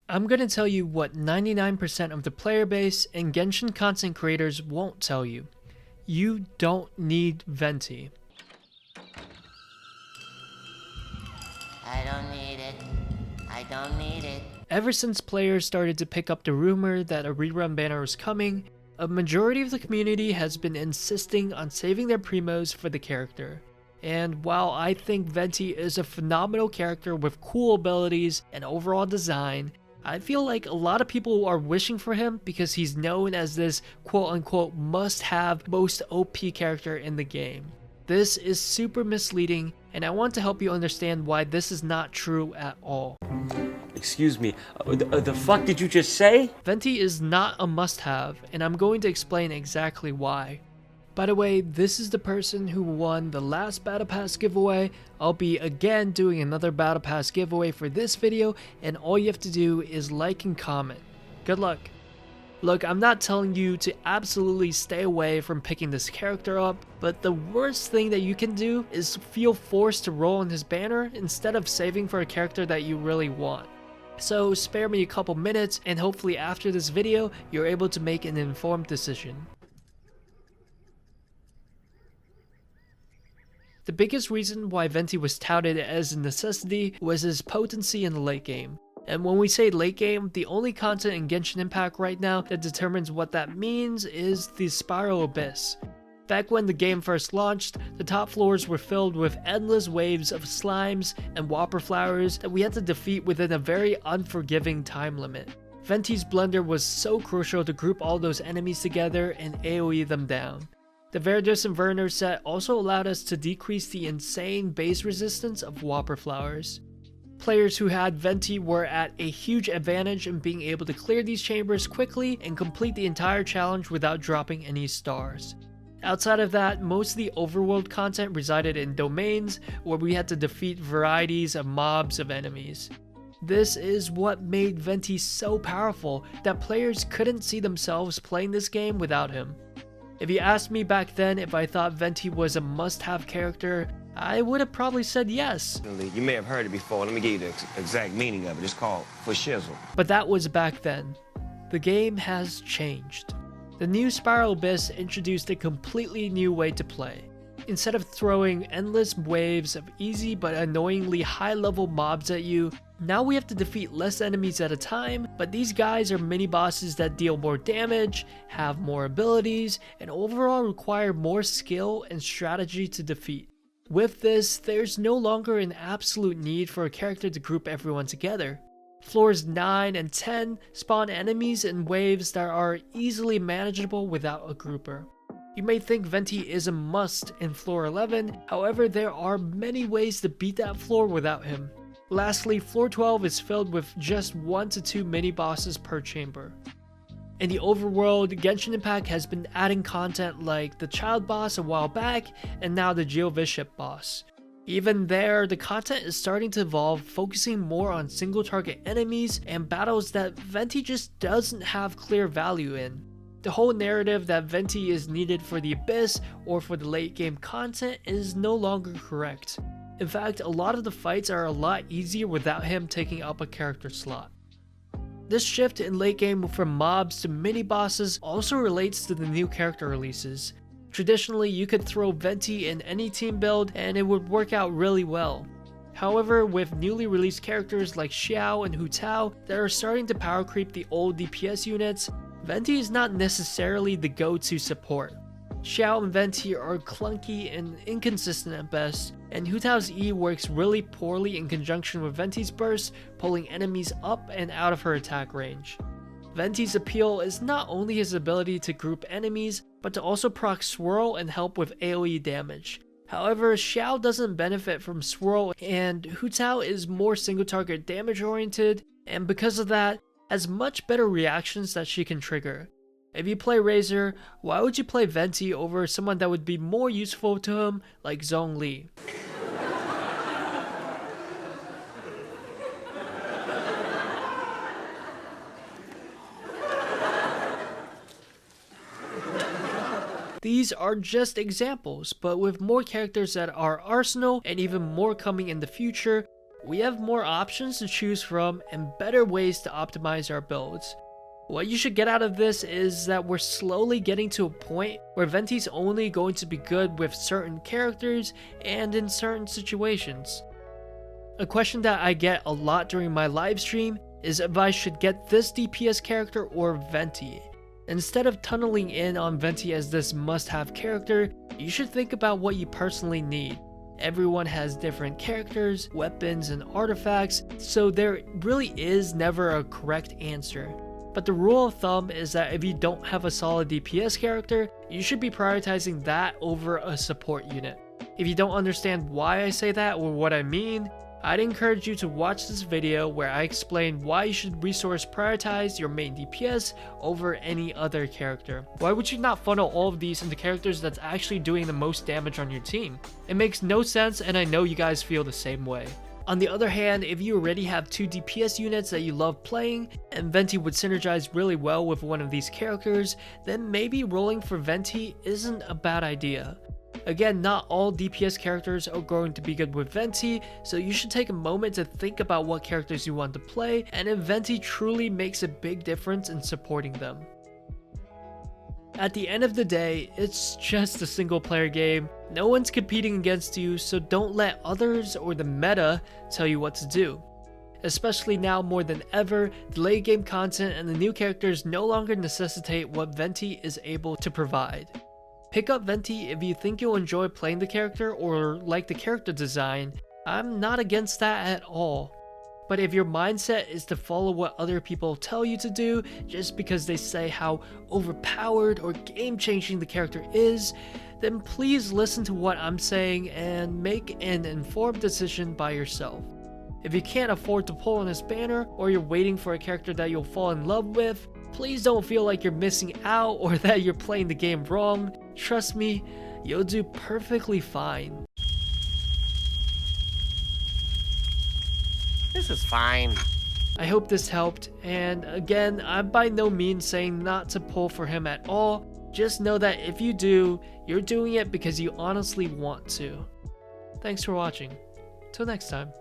I'm gonna tell you what 99% of the player base and Genshin content creators won't tell you. You don't need Venti. I don't need it. I don't need it. Ever since players started to pick up the rumor that a rerun banner was coming, a majority of the community has been insisting on saving their primos for the character. And while I think Venti is a phenomenal character with cool abilities and overall design, I feel like a lot of people are wishing for him because he's known as this quote-unquote must-have most OP character in the game. This is super misleading, and I want to help you understand why this is not true at all. Excuse me, the fuck did you just say? Venti is not a must-have, and I'm going to explain exactly why. By the way, this is the person who won the last Battle Pass giveaway. I'll be again doing another Battle Pass giveaway for this video, and all you have to do is like and comment. Good luck. Look, I'm not telling you to absolutely stay away from picking this character up, but the worst thing that you can do is feel forced to roll on his banner instead of saving for a character that you really want. So spare me a couple minutes, and hopefully after this video, you're able to make an informed decision. The biggest reason why Venti was touted as a necessity was his potency in the late game. And when we say late game, the only content in Genshin Impact right now that determines what that means is the Spiral Abyss. Back when the game first launched, the top floors were filled with endless waves of slimes and whopper flowers that we had to defeat within a very unforgiving time limit. Venti's Blunder was so crucial to group all those enemies together and AoE them down. The Verdos and Verner set also allowed us to decrease the insane base resistance of Whopper Flowers. Players who had Venti were at a huge advantage in being able to clear these chambers quickly and complete the entire challenge without dropping any stars. Outside of that, most of the overworld content resided in domains where we had to defeat varieties of mobs of enemies. This is what made Venti so powerful that players couldn't see themselves playing this game without him. If you asked me back then if I thought Venti was a must-have character, I would have probably said yes. You may have heard it before. Let me give you the exact meaning of it. It's called for shizzle. But that was back then. The game has changed. The new Spiral Abyss introduced a completely new way to play. Instead of throwing endless waves of easy but annoyingly high-level mobs at you, now we have to defeat less enemies at a time, but these guys are mini-bosses that deal more damage, have more abilities, and overall require more skill and strategy to defeat. With this, there's no longer an absolute need for a character to group everyone together. Floors 9 and 10 spawn enemies in waves that are easily manageable without a grouper. You may think Venti is a must in floor 11, however there are many ways to beat that floor without him. Lastly, floor 12 is filled with just 1 to 2 mini-bosses per chamber. In the overworld, Genshin Impact has been adding content like the Child Boss a while back, and now the Geovishap boss. Even there, the content is starting to evolve, focusing more on single target enemies and battles that Venti just doesn't have clear value in. The whole narrative that Venti is needed for the Abyss or for the late game content is no longer correct. In fact, a lot of the fights are a lot easier without him taking up a character slot. This shift in late game from mobs to mini bosses also relates to the new character releases. Traditionally, you could throw Venti in any team build and it would work out really well. However, with newly released characters like Xiao and Hu Tao that are starting to power creep the old DPS units, Venti is not necessarily the go-to support. Xiao and Venti are clunky and inconsistent at best, and Hu Tao's E works really poorly in conjunction with Venti's burst, pulling enemies up and out of her attack range. Venti's appeal is not only his ability to group enemies, but to also proc Swirl and help with AoE damage. However, Xiao doesn't benefit from Swirl, and Hu Tao is more single target damage oriented, and because of that, has much better reactions that she can trigger. If you play Razor, why would you play Venti over someone that would be more useful to him, like Zhongli? These are just examples, but with more characters at our arsenal and even more coming in the future, we have more options to choose from and better ways to optimize our builds. What you should get out of this is that we're slowly getting to a point where Venti's only going to be good with certain characters and in certain situations. A question that I get a lot during my live stream is if I should get this DPS character or Venti. Instead of tunneling in on Venti as this must-have character, you should think about what you personally need. Everyone has different characters, weapons, and artifacts, so there really is never a correct answer. But the rule of thumb is that if you don't have a solid DPS character, you should be prioritizing that over a support unit. If you don't understand why I say that or what I mean, I'd encourage you to watch this video where I explain why you should resource prioritize your main DPS over any other character. Why would you not funnel all of these into characters that's actually doing the most damage on your team? It makes no sense, and I know you guys feel the same way. On the other hand, if you already have 2 DPS units that you love playing, and Venti would synergize really well with one of these characters, then maybe rolling for Venti isn't a bad idea. Again, not all DPS characters are going to be good with Venti, so you should take a moment to think about what characters you want to play, and if Venti truly makes a big difference in supporting them. At the end of the day, it's just a single player game. No one's competing against you, so don't let others or the meta tell you what to do. Especially now more than ever, the late game content and the new characters no longer necessitate what Venti is able to provide. Pick up Venti if you think you'll enjoy playing the character or like the character design. I'm not against that at all. But if your mindset is to follow what other people tell you to do just because they say how overpowered or game-changing the character is, then please listen to what I'm saying and make an informed decision by yourself. If you can't afford to pull on this banner, or you're waiting for a character that you'll fall in love with, please don't feel like you're missing out or that you're playing the game wrong. Trust me, you'll do perfectly fine. This is fine. I hope this helped, and again, I'm by no means saying not to pull for him at all. Just know that if you do, you're doing it because you honestly want to. Thanks for watching. Till next time.